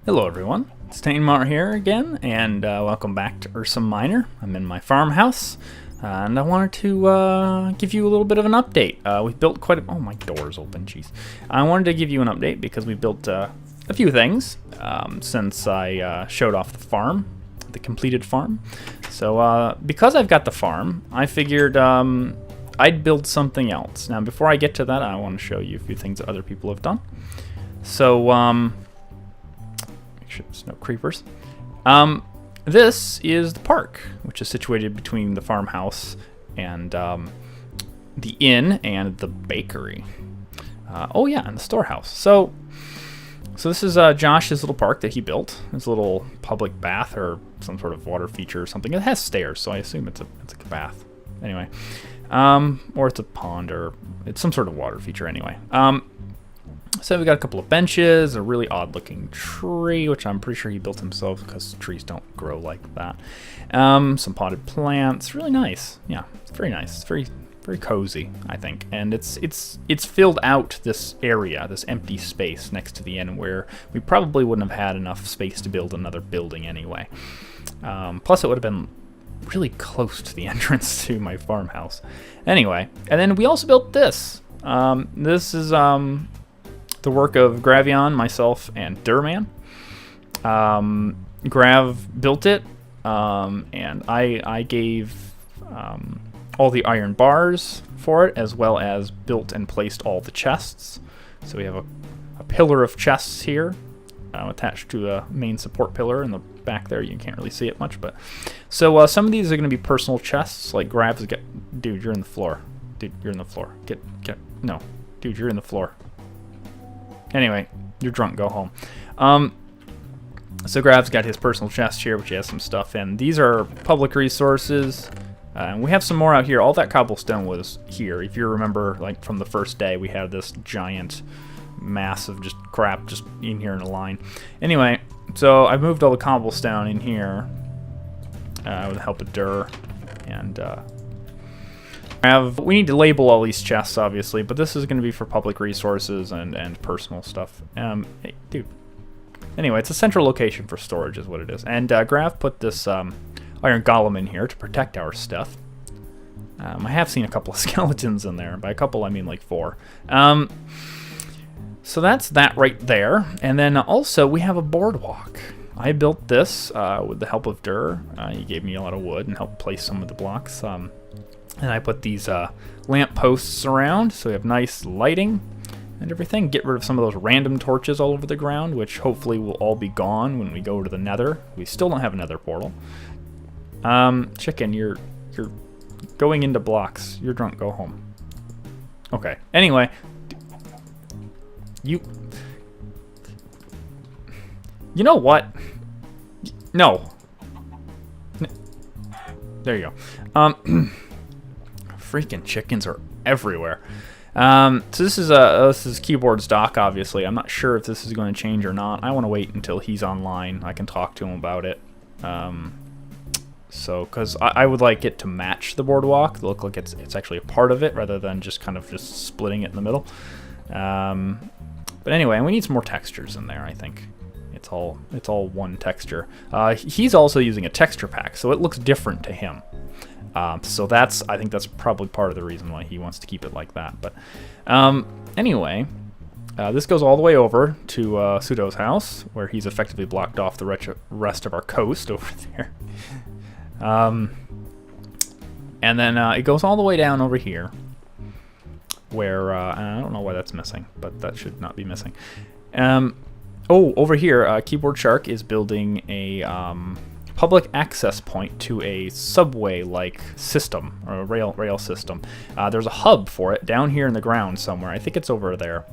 Hello everyone, it's Tainmar here again, and welcome back to Ursa Minor. I'm in my farmhouse, and I wanted to give you a little bit of an update. We've built quite a... Oh, my door's open, jeez. I wanted to give you an update because we built a few things since I showed off the farm, the completed farm. So because I've got the farm, I figured I'd build something else. Now before I get to that, I want to show you a few things that other people have done. So there's no creepers. This is the park, which is situated between the farmhouse and the inn and the bakery. Oh yeah, and the storehouse. So this is Josh's little park that he built. His little public bath or some sort of water feature or something. It has stairs, so I assume it's a bath. Anyway, or it's a pond or it's some sort of water feature anyway. So we got a couple of benches, a really odd-looking tree, which I'm pretty sure he built himself because trees don't grow like that. Some potted plants, really nice. Yeah, it's very nice. It's very cozy, I think. And it's filled out this area, this empty space next to the inn, where we probably wouldn't have had enough space to build another building anyway. Plus, it would have been really close to the entrance to my farmhouse. Anyway, and then we also built this. This is the work of Gravion, myself, and Durman. Grav built it, and I gave all the iron bars for it, as well as built and placed all the chests. So we have a pillar of chests here, attached to a main support pillar in the back there. You can't really see it much, but so some of these are going to be personal chests, like Grav's. Dude, you're in the floor. Dude, you're in the floor. No, dude, you're in the floor. Anyway, you're drunk, go home. So Grav's got his personal chest here, which has some stuff in. These are public resources. And we have some more out here. All that cobblestone was here. If you remember, like from the first day, we had this giant mass of just crap just in here in a line. Anyway, so I moved all the cobblestone in here with the help of Dur. And we need to label all these chests, obviously, but this is going to be for public resources and personal stuff. Hey, dude. Anyway, it's a central location for storage is what it is. And Grav put this iron golem in here to protect our stuff. I have seen a couple of skeletons in there. By a couple, I mean like 4. So that's that right there. And then also, we have a boardwalk. I built this with the help of Dur. He gave me a lot of wood and helped place some of the blocks. And I put these lamp posts around, so we have nice lighting and everything. Get rid of some of those random torches all over the ground, which hopefully will all be gone when we go to the nether. We still don't have a nether portal. Chicken, you're going into blocks. You're drunk, go home. Okay, anyway. You know what? No. There you go. Freaking chickens are everywhere. So this is Keyboard's dock, obviously. I'm not sure if this is going to change or not. I want to wait until he's online. I can talk to him about it. Because I would like it to match the boardwalk, look like it's actually a part of it, rather than just kind of just splitting it in the middle. But anyway, we need some more textures in there, I think. It's all one texture. He's also using a texture pack, so it looks different to him. So I think that's probably part of the reason why he wants to keep it like that. But anyway, this goes all the way over to Pseudo's house, where he's effectively blocked off the rest of our coast over there. And then it goes all the way down over here, where I don't know why that's missing, but that should not be missing. Over here, Keyboard Shark is building a public access point to a subway-like system, or a rail system. There's a hub for it down here in the ground somewhere. I think it's over there.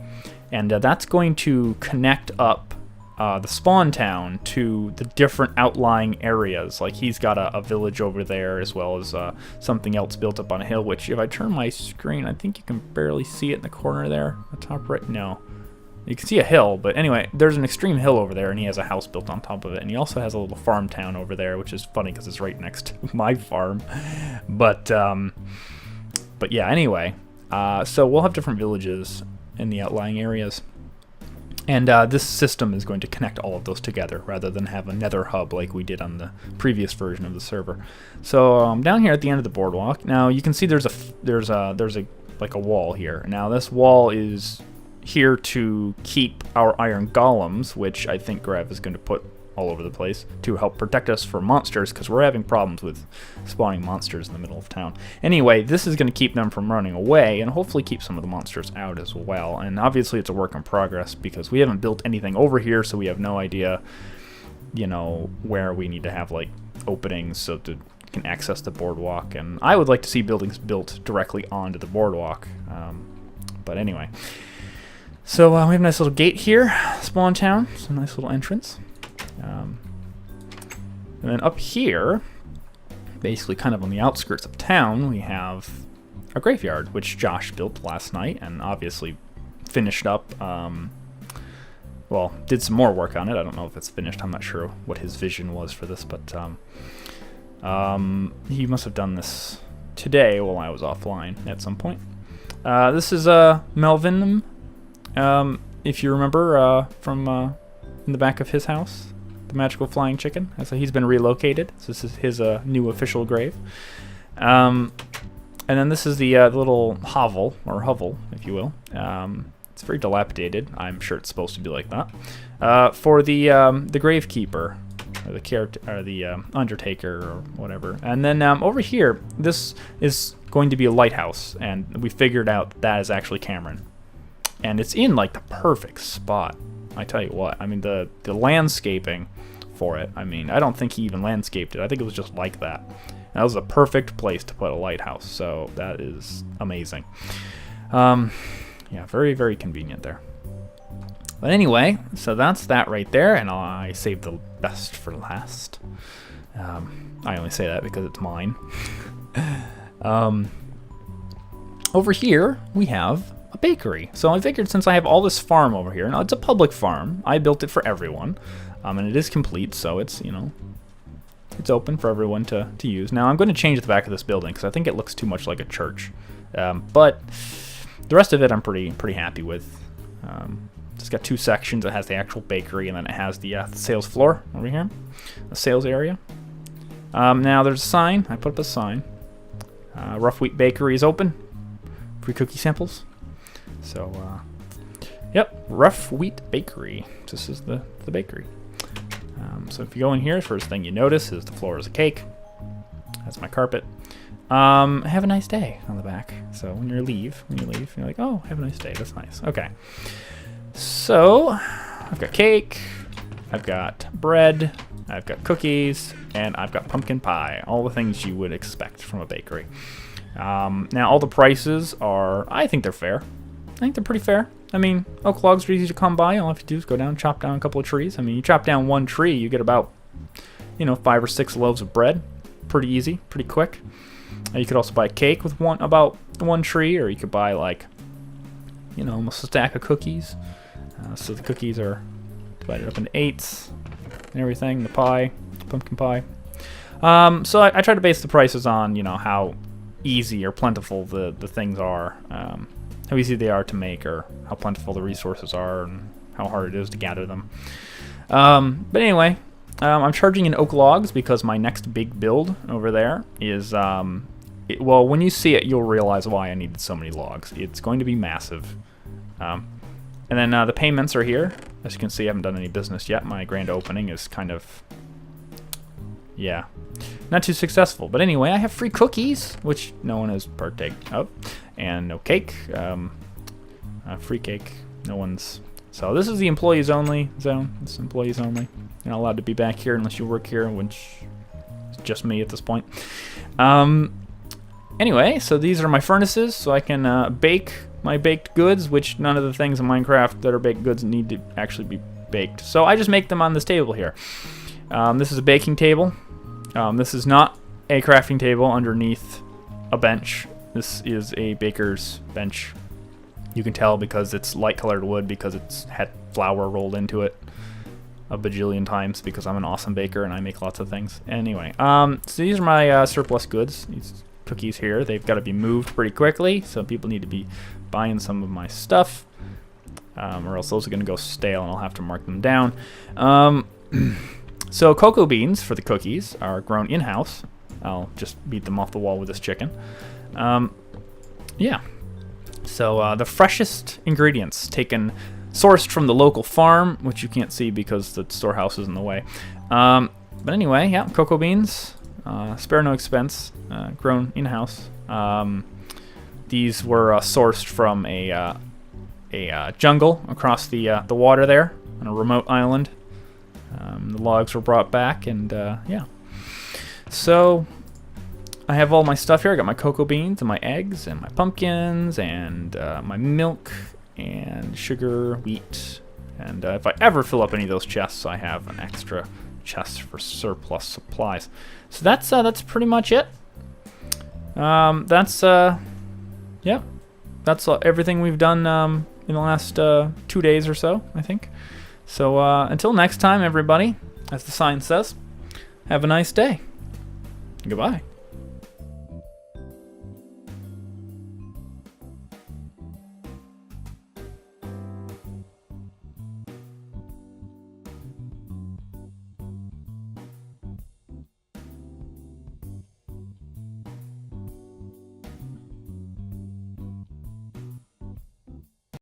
And that's going to connect up the spawn town to the different outlying areas. Like he's got a village over there, as well as something else built up on a hill, which if I turn my screen, I think you can barely see it in the corner there. The top right? No. You can see a hill, but anyway, there's an extreme hill over there, and he has a house built on top of it. And he also has a little farm town over there, which is funny because it's right next to my farm. But yeah, anyway. So we'll have different villages in the outlying areas. And this system is going to connect all of those together rather than have a nether hub like we did on the previous version of the server. So down here at the end of the boardwalk, now you can see there's a like a wall here. Now this wall is here to keep our iron golems, which I think Grav is going to put all over the place to help protect us from monsters, because we're having problems with spawning monsters in the middle of town. Anyway, this is going to keep them from running away and hopefully keep some of the monsters out as well. And obviously it's a work in progress because we haven't built anything over here, so we have no idea, you know, where we need to have like openings so to can access the boardwalk. And I would like to see buildings built directly onto the boardwalk. But anyway, so we have a nice little gate here, Spawn Town. It's a nice little entrance. And then up here, basically kind of on the outskirts of town, we have a graveyard, which Josh built last night and obviously finished up. Well, did some more work on it. I don't know if it's finished. I'm not sure what his vision was for this, but he must have done this today while I was offline at some point. This is Melvin, if you remember from in the back of his house. The magical flying chicken. So he's been relocated. So this is his new official grave. And then this is the little hovel, or hovel, if you will. It's very dilapidated. I'm sure it's supposed to be like that. For the gravekeeper, or the undertaker, or whatever. And then over here, this is going to be a lighthouse, and we figured out that is actually Cameron. And it's in like the perfect spot. I tell you what, I mean, the landscaping for it, I mean, I don't think he even landscaped it. I think it was just like that. That was a perfect place to put a lighthouse, so that is amazing. Yeah, very, very convenient there. But anyway, so that's that right there, and I saved the best for last. I only say that because it's mine. Over here, we have a bakery. So I figured since I have all this farm over here, now it's a public farm, I built it for everyone, and it is complete, so it's, you know, it's open for everyone to use. Now I'm going to change the back of this building because I think it looks too much like a church, but the rest of it I'm pretty happy with. It's got two sections. It has the actual bakery, and then it has the sales floor over here, the sales area. Now there's a sign. I put up a sign. Rough Wheat Bakery is open. Free cookie samples. So, yep, Rough Wheat Bakery. This is the bakery. So if you go in here, first thing you notice is the floor is a cake. That's my carpet. Have a nice day on the back. So when you leave, you're like, oh, have a nice day. That's nice. Okay. So I've got cake, I've got bread, I've got cookies, and I've got pumpkin pie. All the things you would expect from a bakery. Now all the prices are, I think they're fair. I think they're pretty fair. I mean, oak logs are easy to come by. All you have to do is go down, chop down a couple of trees. I mean, you chop down one tree, you get about, 5 or 6 loaves of bread. Pretty easy, pretty quick. You could also buy cake with about one tree, or you could buy almost a stack of cookies. So the cookies are divided up into 8s and everything. The pie, pumpkin pie. So I try to base the prices on how easy or plentiful the things are, how easy they are to make, or how plentiful the resources are, and how hard it is to gather them. But anyway, I'm charging in oak logs because my next big build over there is, well, when you see it, you'll realize why I needed so many logs. It's going to be massive. And then the payments are here. As you can see, I haven't done any business yet. My grand opening is kind of, not too successful. But anyway, I have free cookies, which no one has partaken of, and no cake. Free cake. No one's. So this is the employees only zone. This is employees only. You're not allowed to be back here unless you work here, which is just me at this point. Anyway, so these are my furnaces, so I can bake my baked goods, which none of the things in Minecraft that are baked goods need to actually be baked. So I just make them on this table here. This is a baking table. This is not a crafting table underneath a bench. This is a baker's bench. You can tell because it's light colored wood, because it's had flour rolled into it a bajillion times, because I'm an awesome baker and I make lots of things. Anyway, so these are my surplus goods. These cookies here, they've got to be moved pretty quickly, so people need to be buying some of my stuff. or else those are going to go stale and I'll have to mark them down. So cocoa beans for the cookies are grown in-house. I'll just beat them off the wall with this chicken. Yeah. So the freshest ingredients sourced from the local farm, which you can't see because the storehouse is in the way. But anyway, yeah, cocoa beans, spare no expense, grown in-house. These were sourced from a jungle across the water there on a remote island. The logs were brought back, and yeah. So I have all my stuff here. I got my cocoa beans and my eggs and my pumpkins and my milk and sugar, wheat. And if I ever fill up any of those chests, I have an extra chest for surplus supplies. So that's pretty much it. Yeah, that's everything we've done in the last 2 days or so, I think. So until next time, everybody, as the sign says, have a nice day. Goodbye.